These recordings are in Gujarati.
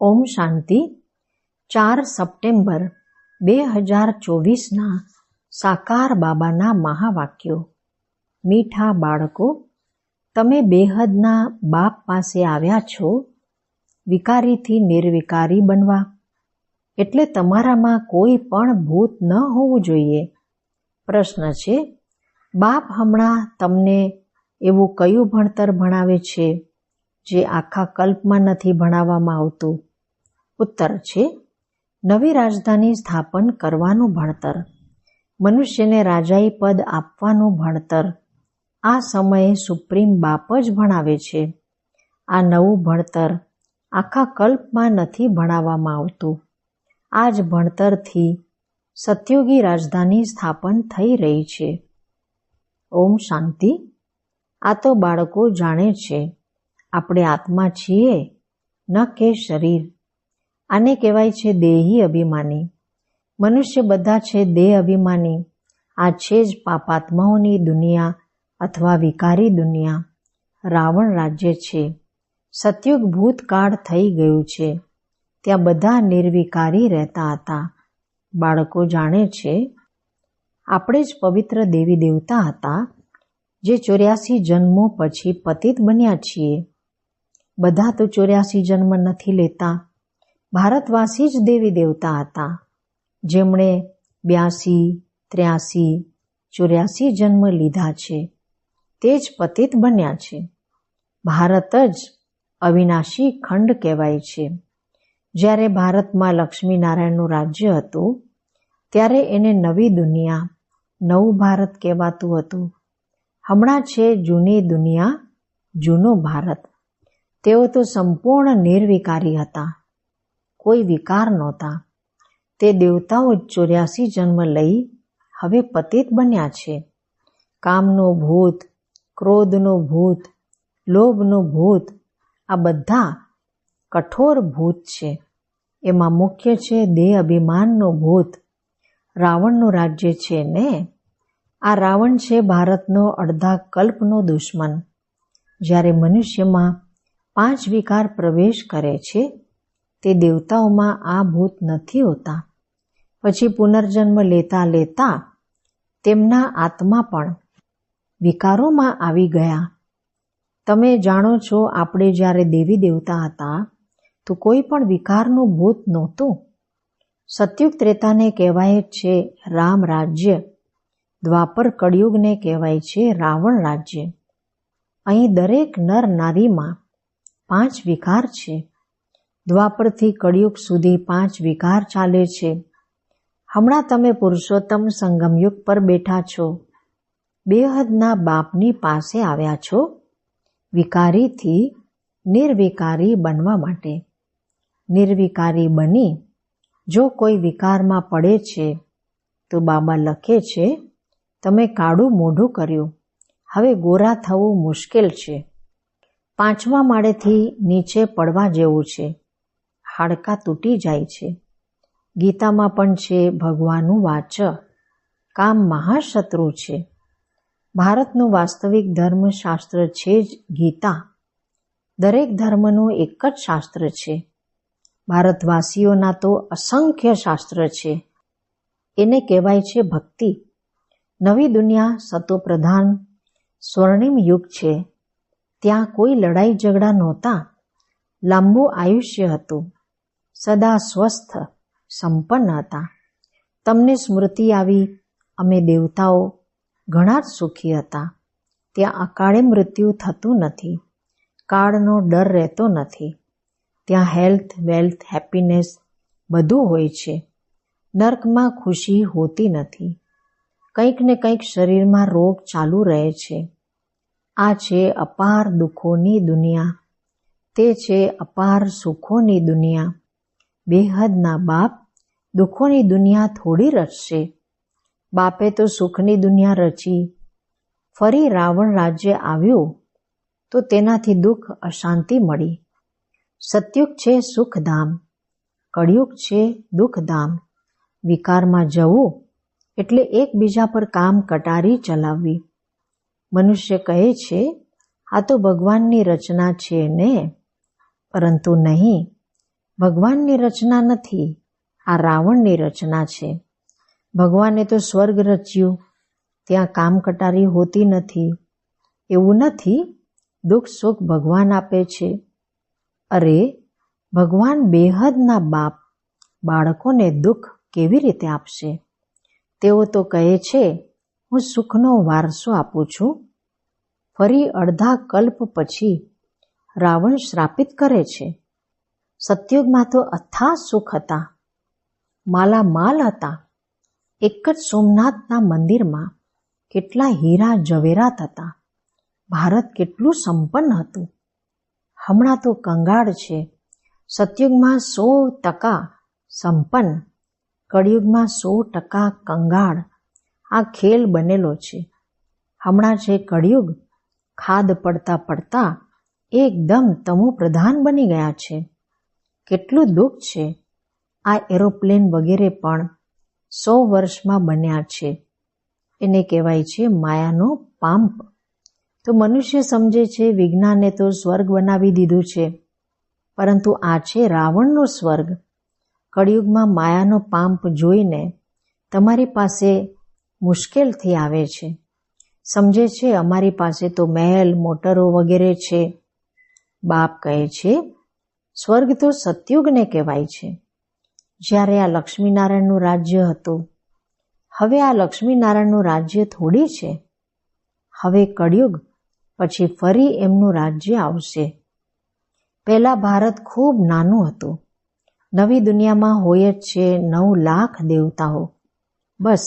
ઓમ શાંતિ. 4 સપ્ટેમ્બર 2024ના સાકાર બાબાના મહાવાક્યો. મીઠા બાળકો, તમે બેહદના બાપ પાસે આવ્યા છો વિકારીથી નિર્વિકારી બનવા. એટલે તમારામાં કોઈ પણ ભૂત ન હોવું જોઈએ. પ્રશ્ન છે, બાપ હમણાં તમને એવું કયું ભણતર ભણાવે છે જે આખા કલ્પમાં નથી ભણાવવામાં આવતું? ઉત્તર છે, નવી રાજધાની સ્થાપન કરવાનું ભણતર, મનુષ્યને રાજાઈ પદ આપવાનું ભણતર. આ સમયે સુપ્રીમ બાપ જ ભણાવે છે. આ નવું ભણતર આખા કલ્પમાં નથી ભણાવવામાં આવતું. આ જ ભણતરથી સતયુગી રાજધાની સ્થાપન થઈ રહી છે. ઓમ શાંતિ. આ તો બાળકો જાણે છે આપણે આત્મા છીએ, ન કે શરીર. આને કહેવાય છે દેહી અભિમાની. મનુષ્ય બધા છે દેહ અભિમાની. આ છે જ પાપાત્માઓની દુનિયા અથવા વિકારી દુનિયા. રાવણ રાજ્ય છે. સતયુગ ભૂતકાળ થઈ ગયું છે. ત્યાં બધા નિર્વિકારી રહેતા હતા. બાળકો જાણે છે આપણે જ પવિત્ર દેવી દેવતા હતા જે 84 જન્મો પછી પતિત બન્યા છીએ. બધા તો 84 જન્મ નથી લેતા. ભારતવાસી જ દેવી દેવતા હતા જેમણે 82, 83, 84 જન્મ લીધા છે. તે જ પતિત બન્યા છે. ભારત જ અવિનાશી ખંડ કહેવાય છે. જ્યારે ભારતમાં લક્ષ્મીનારાયણનું રાજ્ય હતું ત્યારે એને નવી દુનિયા, નવું ભારત કહેવાતું હતું. હમણાં છે જૂની દુનિયા, જૂનો ભારત. તેઓ તો સંપૂર્ણ નિર્વિકારી હતા. કોઈ વિકાર નહોતા. તે દેવતાઓ 84 જન્મ લઈ હવે પતિત બન્યા છે. કામનો ભૂત, ક્રોધનો ભૂત, લોભનો ભૂત, આ બધા કઠોર ભૂત છે. એમાં મુખ્ય છે દેહ અભિમાનનો ભૂત. રાવણનું રાજ્ય છે ને. આ રાવણ છે ભારતનો અડધા કલ્પનો દુશ્મન. જ્યારે મનુષ્યમાં 5 વિકાર પ્રવેશ કરે છે તે દેવતાઓમાં આ ભૂત નથી હોતા. પછી પુનર્જન્મ લેતા લેતા તેમના આત્મા પણ વિકારોમાં આવી ગયા. તમે જાણો છો આપણે જ્યારે દેવી દેવતા હતા તો કોઈ પણ વિકારનું ભૂત નહોતું. સતયુગ ત્રેતાને કહેવાય છે રામ રાજ્ય. દ્વાપર કળિયુગને કહેવાય છે રાવણ રાજ્ય. અહીં દરેક નર નારીમાં 5 વિકાર છે. દ્વાપરથી કળિયુગ સુધી 5 વિકાર ચાલે છે. હમણાં તમે પુરુષોત્તમ સંગમયુગ પર બેઠા છો. બેહદના બાપની પાસે આવ્યા છો વિકારીથી નિર્વિકારી બનવા માટે. નિર્વિકારી બની જો કોઈ વિકારમાં પડે છે તો બાબા લખે છે તમે કાળું મોઢું કર્યું, હવે ગોરા થવું મુશ્કેલ છે. 5મા માળેથી નીચે પડવા જેવું છે. હાડકાં તૂટી જાય છે. ગીતામાં પણ છે ભગવાનનું વાચ, કામ મહાશત્રુ છે. ભારતનું વાસ્તવિક ધર્મશાસ્ત્ર છે જ ગીતા. દરેક ધર્મનું એક જ શાસ્ત્ર છે. ભારતવાસીઓના તો અસંખ્ય શાસ્ત્ર છે. એને કહેવાય છે ભક્તિ. નવી દુનિયા સતોપ્રધાન સ્વર્ણિમ યુગ છે. ત્યાં કોઈ લડાઈ ઝઘડા નહોતા. લાંબુ આયુષ્ય હતું. સદા સ્વસ્થ સંપન્ન હતા. તમને સ્મૃતિ આવી અમે દેવતાઓ ઘણા જ સુખી હતા. ત્યાં અકાળે મૃત્યુ થતું નથી. કાળનો ડર રહેતો નથી. ત્યાં હેલ્થ, વેલ્થ, હેપીનેસ બધું હોય છે. નર્કમાં ખુશી હોતી નથી. કંઈક ને કંઈક શરીરમાં રોગ ચાલુ રહે છે. આ છે અપાર દુઃખોની દુનિયા. તે છે અપાર સુખોની દુનિયા. બેહદના બાપ દુઃખોની દુનિયા થોડી રચશે. બાપે તો સુખની દુનિયા રચી. ફરી રાવણ રાજ્ય આવ્યું તો તેનાથી દુઃખ અશાંતિ મળી. સતયુગ છે સુખધામ, કળિયુગ છે દુઃખધામ. વિકારમાં જવું એટલે એકબીજા પર કામ કટારી ચલાવવી. મનુષ્ય કહે છે આ તો ભગવાનની રચના છે ને, પરંતુ નહીં. ભગવાનની રચના નથી, આ રાવણની રચના છે. ભગવાને તો સ્વર્ગ રચ્યું, ત્યાં કામ કટારી હોતી નથી. એવું નથી, દુઃખ સુખ ભગવાન આપે છે. અરે, ભગવાન બેહદના બાપ બાળકોને દુઃખ કેવી રીતે આપશે? તેઓ તો કહે છે, હું સુખનો વારસો આપું છું. ફરી અડધા કલ્પ પછી રાવણ શ્રાપિત કરે છે. સતયુગમાં તો અથાગ સુખ હતા, માલામાલ હતા. એક જ સોમનાથના મંદિરમાં કેટલા હીરા જવેરાત હતા. ભારત કેટલું સંપન્ન હતું. હમણાં તો કંગાળ છે. સતયુગમાં 100% સંપન્ન, કળિયુગમાં 100% કંગાળ. આ ખેલ બનેલો છે. હમણાં છે કળિયુગ, ખાદ પડતા પડતા એકદમ તમો પ્રધાન બની ગયા છે. કેટલું દુઃખ છે. આ એરોપ્લેન વગેરે પણ 100 વર્ષમાં બન્યા છે. એને કહેવાય છે માયાનો પાંપ. તો મનુષ્ય સમજે છે વિજ્ઞાને તો સ્વર્ગ બનાવી દીધું છે, પરંતુ આ છે રાવણનો સ્વર્ગ. કળિયુગમાં માયાનો પાંપ જોઈને તમારી પાસે મુશ્કેલથી આવે છે. સમજે છે અમારી પાસે તો મહેલ મોટરો વગેરે છે. બાપ કહે છે સ્વર્ગ તો સતયુગને કહેવાય છે, જ્યારે આ લક્ષ્મીનારાયણનું રાજ્ય હતું. હવે આ લક્ષ્મીનારાયણનું રાજ્ય થોડી છે. હવે કળિયુગ પછી ફરી એમનું રાજ્ય આવશે. પહેલા ભારત ખૂબ નાનું હતું. નવી દુનિયામાં હોય જ છે 9 લાખ દેવતાઓ. બસ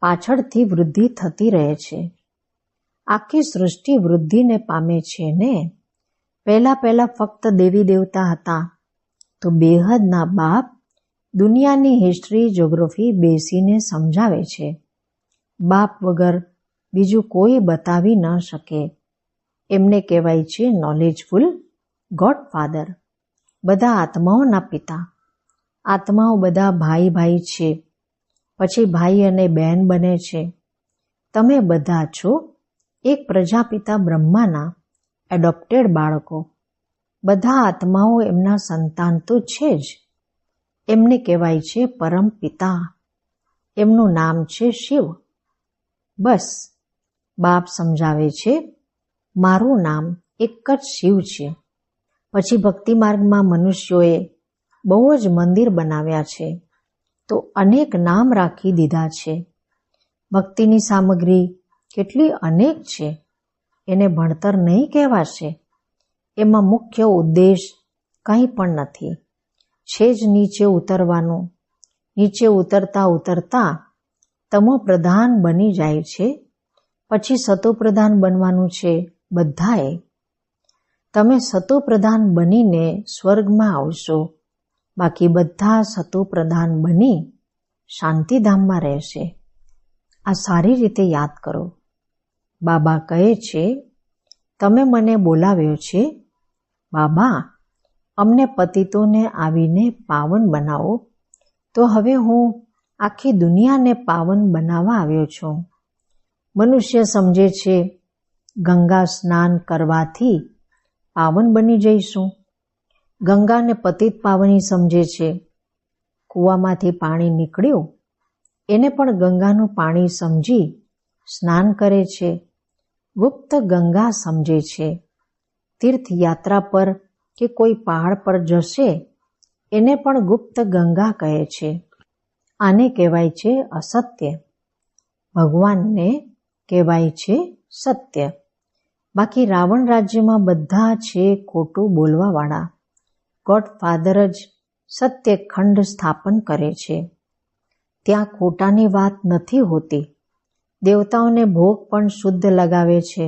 પાછળથી વૃદ્ધિ થતી રહે છે. આખી સૃષ્ટિ વૃદ્ધિને પામે છે ને. પહેલા ફક્ત દેવી દેવતા હતા. તો બેહદના બાપ દુનિયાની હિસ્ટ્રી જ્યોગ્રાફી બેસીને સમજાવે છે. બાપ વગર બીજું કોઈ બતાવી ન શકે. એમને કહેવાય છે નોલેજફુલ ગોડફાધર, બધા આત્માઓના પિતા. આત્માઓ બધા ભાઈ ભાઈ છે, પછી ભાઈ અને બહેન બને છે. તમે બધા છો એક પ્રજાપિતા બ્રહ્માના એડોપ્ટેડ બાળકો. બધા આત્માઓ એમના સંતાન તો છે જ. એમને કહેવાય છે પરમ પિતા. એમનું નામ છે શિવ. બસ બાપ સમજાવે છે મારું નામ એક જ શિવ છે. પછી ભક્તિ માર્ગમાં મનુષ્યોએ બહુ જ મંદિર બનાવ્યા છે, તો અનેક નામ રાખી દીધા છે. ભક્તિની સામગ્રી કેટલી અનેક છે, એને ભણતર નહીં કહેવાશે. એમાં મુખ્ય ઉદ્દેશ કંઈ પણ નથી, છે જ નીચે ઉતરવાનું. નીચે ઉતરતા ઉતરતા તમો પ્રધાન બની જાય છે. પછી સતોપ્રધાન બનવાનું છે બધાએ. તમે સતોપ્રધાન બનીને સ્વર્ગમાં આવશો, બાકી બધા સતોપ્રધાન બની શાંતિધામમાં રહેશે. આ સારી રીતે યાદ કરો. બાબા કહે છે તમે મને બોલાવ્યો છે. બાબા, અમને પતિતોને આવીને પાવન બનાવો. તો હવે હું આખી દુનિયાને પાવન બનાવવા આવ્યો છું. મનુષ્ય સમજે છે ગંગા સ્નાન કરવાથી પાવન બની જઈશું. ગંગાને પતિત પાવની સમજે છે. કૂવામાંથી પાણી નીકળ્યું એને પણ ગંગાનું પાણી સમજી સ્નાન કરે છે. ગુપ્ત ગંગા સમજે છે. તીર્થયાત્રા પર કે કોઈ પહાડ પર જશે એને પણ ગુપ્ત ગંગા કહે છે. આને કહેવાય છે અસત્ય. ભગવાનને કહેવાય છે સત્ય. બાકી રાવણ રાજ્યમાં બધા છે ખોટું બોલવાવાળા. ગોડફાધર જ સત્ય ખંડ સ્થાપન કરે છે. ત્યાં ખોટાની વાત નથી હોતી. દેવતાઓને ભોગ પણ શુદ્ધ લગાવે છે.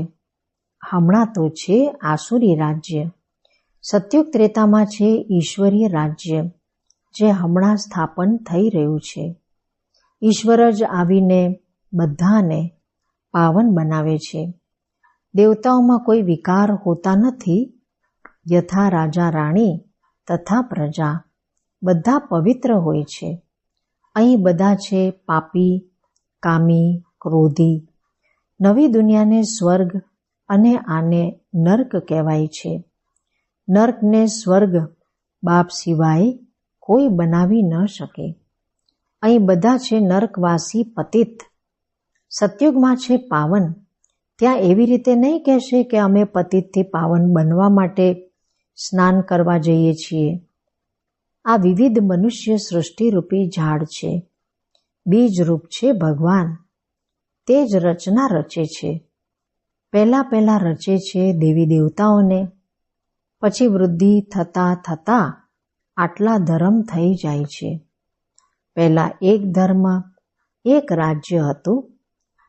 હમણાં તો છે આસુરી રાજ્ય. સતયુગ ત્રેતામાં છે ઈશ્વરીય રાજ્ય, જે હમણાં સ્થાપન થઈ રહ્યું છે. ઈશ્વર જ આવીને બધાને પાવન બનાવે છે. દેવતાઓમાં કોઈ વિકાર હોતા નથી. યથા રાજા રાણી તથા પ્રજા, બધા પવિત્ર હોય છે. અહીં બધા છે પાપી, કામી, ક્રોધી. નવી દુનિયાને સ્વર્ગ અને આને નર્ક કહેવાય છે. નર્કને સ્વર્ગ બાપ સિવાય કોઈ બનાવી ન શકે. અહીં બધા છે નરકવાસી પતિત. સતયુગમાં છે પાવન. ત્યાં એવી રીતે નહીં કહેશે કે અમે પતિતથી પાવન બનવા માટે સ્નાન કરવા જઈએ છીએ. આ વિવિધ મનુષ્ય સૃષ્ટિરૂપી ઝાડ છે. બીજરૂપ છે ભગવાન. તે જ રચના રચે છે. પહેલા રચે છે દેવી દેવતાઓને, પછી વૃદ્ધિ થતાં થતાં આટલા ધર્મ થઈ જાય છે. પહેલા એક ધર્મ, એક રાજ્ય હતું.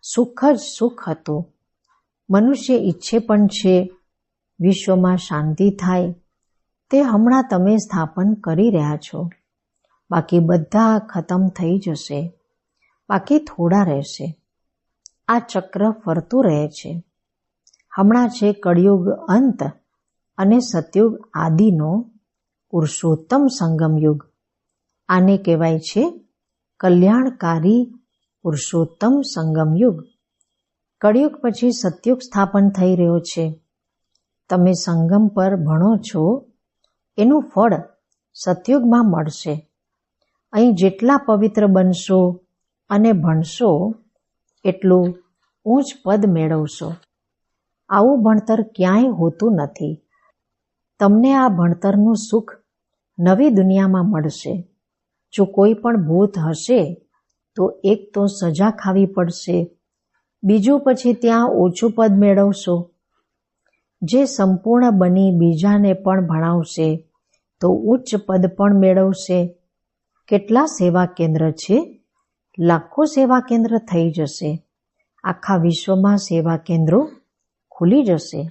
સુખ જ સુખ હતું. મનુષ્ય ઈચ્છે પણ છે વિશ્વમાં શાંતિ થાય. તે હમણાં તમે સ્થાપન કરી રહ્યા છો. બાકી બધા ખતમ થઈ જશે. બાકી થોડા રહેશે. આ ચક્ર ફરતું રહે છે. હમણાં છે કળિયુગ અંત અને સતયુગ આદિનો પુરુષોત્તમ સંગમ યુગ. આને કહેવાય છે કલ્યાણકારી પુરુષોત્તમ સંગમ યુગ. કળિયુગ પછી સતયુગ સ્થાપન થઈ રહ્યો છે. તમે સંગમ પર ભણો છો એનું ફળ સતયુગમાં મળશે. અહીં જેટલા પવિત્ર બનશો અને ભણશો એટલું ઊંચ પદ મેળવશો. આવું ભણતર ક્યાંય હોતું નથી. તમને આ ભણતરનું સુખ નવી દુનિયામાં મળશે. જો કોઈ પણ ભૂત હશે તો એક તો સજા ખાવી પડશે, બીજું પછી ત્યાં ઓછું પદ મેળવશો. જે સંપૂર્ણ બની બીજાને પણ ભણાવશે તો ઉચ્ચ પદ પણ મેળવશે. કેટલા સેવા કેન્દ્ર છે? લાખો સેવા કેન્દ્ર થઈ જશે. આખા વિશ્વમાં સેવા કેન્દ્રો ખુલી જશે.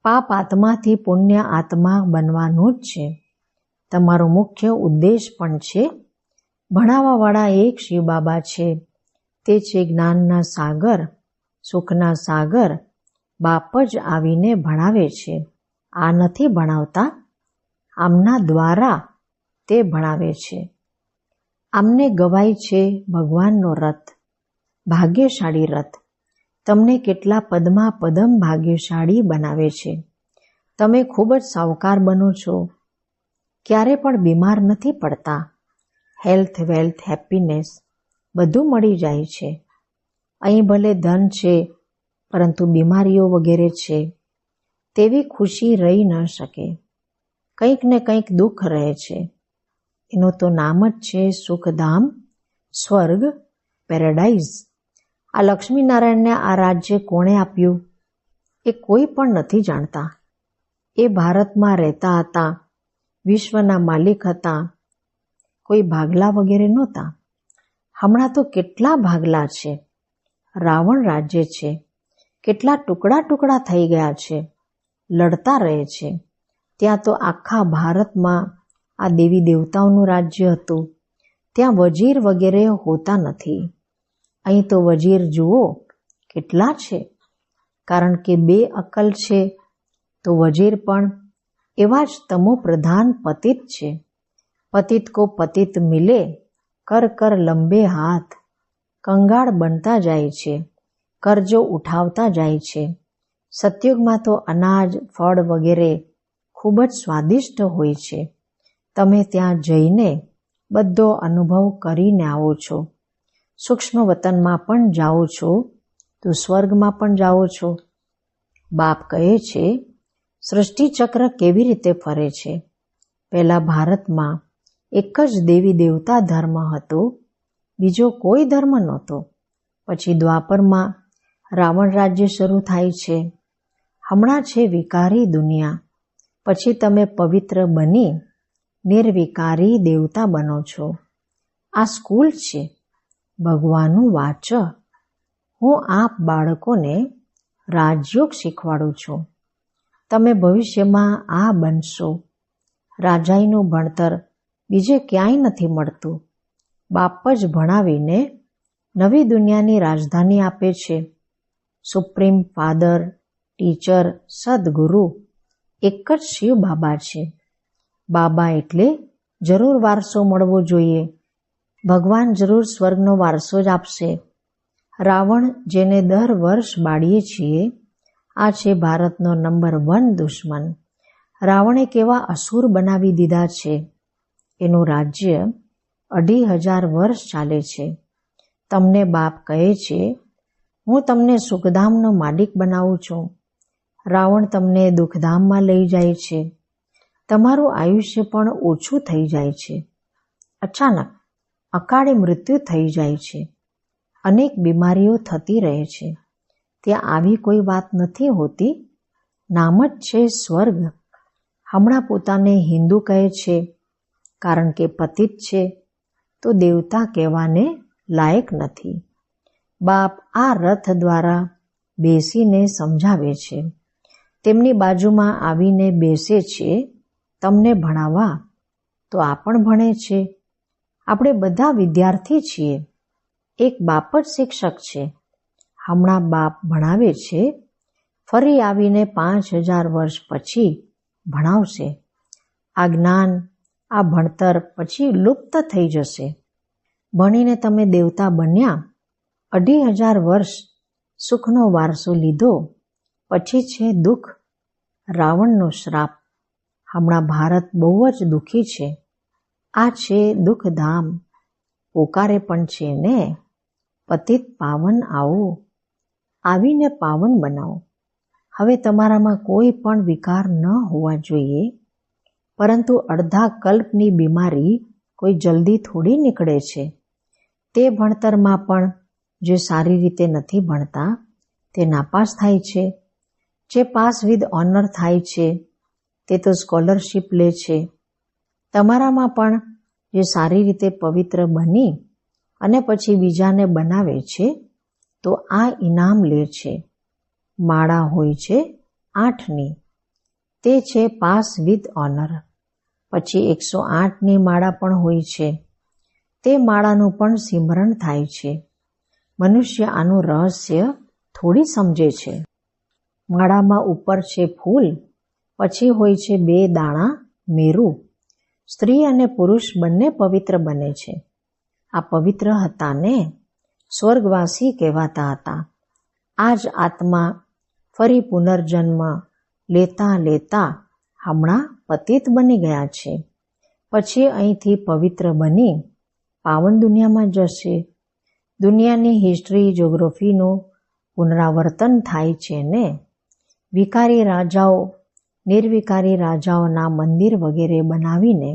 પાપ આત્માથી પુણ્ય આત્મા બનવાનું જ છે. તમારો મુખ્ય ઉદ્દેશ પણ છે. ભણાવવાવાળા એક શિવ બાબા છે. તે છે જ્ઞાનના સાગર, સુખના સાગર. બાપ જ આવીને ભણાવે છે. આ નથી ભણાવતા. આમના દ્વારા તે ભણાવે છે. આમને ગવાય છે ભગવાનનો રથ, ભાગ્યશાળી રથ. તમને કેટલા પદમાં પદમ ભાગ્યશાળી બનાવે છે. તમે ખૂબ જ સાવકાર બનો છો. ક્યારે પણ બીમાર નથી પડતા. હેલ્થ, વેલ્થ, હેપીનેસ બધું મળી જાય છે. અહીં ભલે ધન છે પરંતુ બીમારીઓ વગેરે છે. તેવી ખુશી રહી ન શકે. કંઈક ને કંઈક દુઃખ રહે છે. એનું તો નામ જ છે સુખધામ, સ્વર્ગ, પેરેડાઇઝ. આ લક્ષ્મીનારાયણને આ રાજ્ય કોણે આપ્યું એ કોઈ પણ નથી જાણતા. એ ભારતમાં રહેતા હતા, વિશ્વના માલિક હતા. કોઈ ભાગલા વગેરે નહોતા. હમણાં તો કેટલા ભાગલા છે. રાવણ રાજ્ય છે. કેટલા ટુકડા ટુકડા થઈ ગયા છે. લડતા રહે છે. ત્યાં તો આખા ભારતમાં આ દેવી દેવતાઓનું રાજ્ય હતું. ત્યાં વજીર વગેરે હોતા નથી. અહીં તો વજીર જુઓ કેટલા છે. કારણ કે બે અક્કલ છે તો વજીર પણ એવા જ તમો પ્રધાન પતિત છે. પતિત કો પતિત મિલે, કર કર લંબે હાથ. કંગાળ બનતા જાય છે. કરજો ઉઠાવતા જાય છે. સતયુગમાં તો અનાજ, ફળ વગેરે ખૂબ જ સ્વાદિષ્ટ હોય છે. તમે ત્યાં જઈને બધો અનુભવ કરીને આવો છો. સૂક્ષ્મ વતનમાં પણ જાઓ છો તો સ્વર્ગમાં પણ જાઓ છો. બાપ કહે છે સૃષ્ટિ ચક્ર કેવી રીતે ફરે છે. પહેલા ભારતમાં એક જ દેવી દેવતા ધર્મ હતો. બીજો કોઈ ધર્મ નહોતો. પછી દ્વાપરમાં રાવણ રાજ્ય શરૂ થાય છે. હમણાં છે વિકારી દુનિયા. પછી તમે પવિત્ર બની નિર્વિકારી દેવતા બનો છો. આ સ્કૂલ છે. ભગવાનનું વાચ. હું આપ બાળકોને રાજયોગ શીખવાડું છું. તમે ભવિષ્યમાં આ બનશો. રાજાઈનું ભણતર બીજે ક્યાંય નથી મળતું. બાપ જ ભણાવીને નવી દુનિયાની રાજધાની આપે છે. સુપ્રીમ ફાધર, ટીચર, સદગુરુ એક જ શિવ બાબા છે. બાબા એટલે જરૂર વારસો મળવો જોઈએ. ભગવાન જરૂર સ્વર્ગનો વારસો જ આપશે. રાવણ જેને દર વર્ષ બાળીએ છીએ, આ છે ભારતનો નંબર 1 દુશ્મન. રાવણે કેવા અસુર બનાવી દીધા છે. એનું રાજ્ય 2500 વર્ષ ચાલે છે. તમને બાપ કહે છે, હું તમને સુખધામનો માલિક બનાવું છું. રાવણ તમને દુઃખધામમાં લઈ જાય છે. તમારું આયુષ્ય પણ ઓછું થઈ જાય છે. અચાનક અકાળે મૃત્યુ થઈ જાય છે. અનેક બીમારીઓ થતી રહે છે. ત્યાં આવી કોઈ વાત નથી હોતી. નામ જ છે સ્વર્ગ. હમણાં પોતાને હિન્દુ કહે છે, કારણ કે પતિત છે તો દેવતા કહેવાને લાયક નથી. બાપ આ રથ દ્વારા બેસીને સમજાવે છે. તેમની બાજુમાં આવીને બેસે છે તમને ભણાવવા. તો આ પણ ભણે છે. આપણે બધા વિદ્યાર્થી છીએ. એક બાપ જ શિક્ષક છે. હમણાં બાપ ભણાવે છે, ફરી આવીને 5000 વર્ષ પછી ભણાવશે. આ જ્ઞાન, આ ભણતર પછી લુપ્ત થઈ જશે. ભણીને તમે દેવતા બન્યા, 2500 વર્ષ સુખનો વારસો લીધો, પછી છે દુઃખ, રાવણનો શ્રાપ. હમણાં ભારત બહુ જ દુઃખી છે. આ છે દુઃખધામ. પોકારે પણ છે ને, પતિત પાવન આવો. આવીને પાવન બનાવો. હવે તમારામાં કોઈ પણ વિકાર ન હોવા જોઈએ. પરંતુ અડધા કલ્પની બીમારી કોઈ જલ્દી થોડી નીકળે છે. તે ભણતરમાં પણ જે સારી રીતે નથી ભણતા તે નાપાસ થાય છે. જે પાસ વિથ ઓનર થાય છે તે તો સ્કોલરશીપ લે છે. તમારામાં પણ જે સારી રીતે પવિત્ર બની અને પછી બીજાને બનાવે છે તો આ ઇનામ લે છે. માળા હોય છે 8ની, તે છે પાસ વિથ ઓનર. પછી 108ની માળા પણ હોય છે. તે માળાનું પણ સિમરણ થાય છે. મનુષ્ય આનું રહસ્ય થોડી સમજે છે. માળામાં ઉપર છે ફૂલ, પછી હોય છે 2 દાણા મેરું. સ્ત્રી અને પુરુષ બંને પવિત્ર બને છે. આ પવિત્ર હતા ને, સ્વર્ગવાસી કહેવાતા હતા. આ જ આત્મા ફરી પુનર્જન્મ લેતા લેતા હમણાં પતિત બની ગયા છે. પછી અહીંથી પવિત્ર બની પાવન દુનિયામાં જશે. દુનિયાની હિસ્ટ્રી, જ્યોગ્રાફીનું પુનરાવર્તન થાય છે ને. વિકારી રાજાઓ નિર્વિકારી રાજાઓના મંદિર વગેરે બનાવીને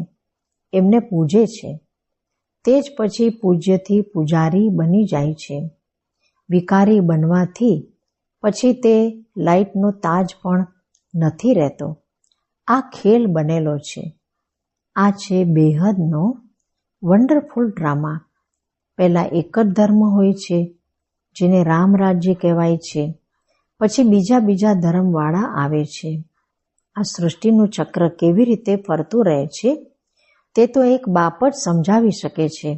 એમને પૂજે છે. તે જ પછી પૂજ્યથી પૂજારી બની જાય છે. વિકારી બનવાથી પછી તે લાઇટનો તાજ પણ નથી રહેતો. આ ખેલ બનેલો છે. આ છે બેહદનો વન્ડરફુલ ડ્રામા. પહેલાં એક જ ધર્મ હોય છે જેને રામ રાજ્ય કહેવાય છે. પછી બીજા ધર્મવાળા આવે છે. આ સૃષ્ટિનું ચક્ર કેવી રીતે ફરતું રહે છે તે તો એક બાપ જ સમજાવી શકે છે.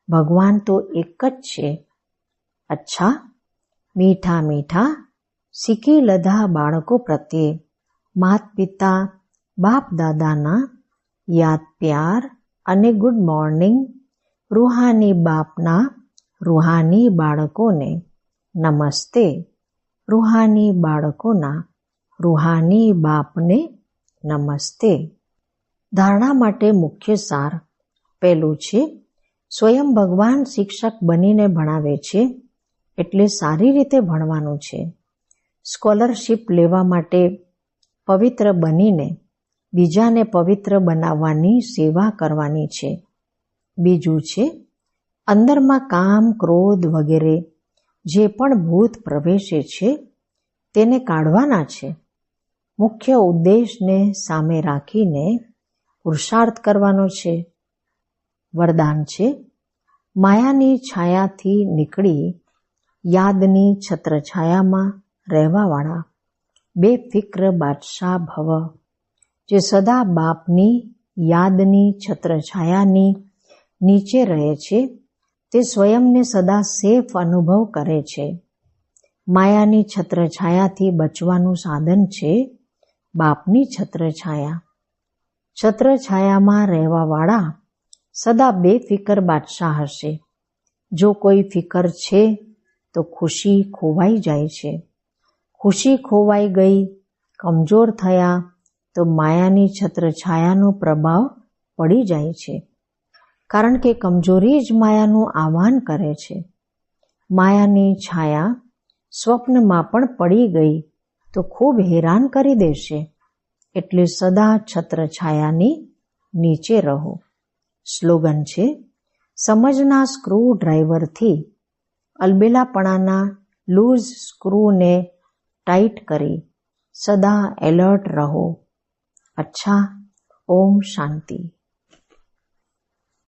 ભગવાન તો એક જ છે. અચ્છા, મીઠા મીઠા શીખી લધા બાળકો પ્રત્યે માત પિતા બાપ દાદાના યાદ પ્યાર અને ગુડ મોર્નિંગ. રૂહાની બાપના રૂહાની બાળકોને નમસ્તે. રૂહાની બાળકોના રૂહાની બાપને નમસ્તે. ધારણા માટે મુખ્ય સાર. પહેલું છે, સ્વયં ભગવાન શિક્ષક બનીને ભણાવે છે એટલે સારી રીતે ભણવાનું છે. સ્કોલરશીપ લેવા માટે પવિત્ર બનીને બીજાને પવિત્ર બનાવવાની સેવા કરવાની છે. બીજું છે, અંદરમાં કામ, ક્રોધ વગેરે જે પણ ભૂત પ્રવેશે છે તેને કાઢવાના છે. મુખ્ય ઉદ્દેશને સામે રાખીને પુરુષાર્થ કરવાનો છે. વરદાન છે, માયાની છાયાથી નીકળી યાદની છત્રછાયામાં રહેવાવાળા બેફિક્ર બાદશાહ ભવ. જે સદા બાપની યાદની છત્રછાયાની નીચે રહે છે તે સ્વયંને સદા સેફ અનુભવ કરે છે. માયાની છત્રછાયાથી બચવાનું સાધન છે બાપની છત્રછાયા. છત્રછાયામાં રહેવાવાળા સદા બેફિકર બાદશાહ હશે. જો કોઈ ફિકર છે તો ખુશી ખોવાઈ જાય છે. ખુશી ખોવાઈ ગઈ, કમજોર થયા તો માયાની છત્રછાયાનો પ્રભાવ પડી જાય છે, કારણ કે કમજોરી જ માયાનું આહ્વાન કરે છે. માયાની છાયા સ્વપ્નમાં પણ પડી ગઈ તો ખૂબ હેરાન કરી દેશે, એટલે સદા છત્રછાયાની નીચે રહો. સ્લોગન છે, સમજના સ્ક્રૂ ડ્રાઈવરથી અલબેલાપણાના લૂઝ સ્ક્રૂને ટાઈટ કરી સદા એલર્ટ રહો. અચ્છા, ઓમ શાંતિ.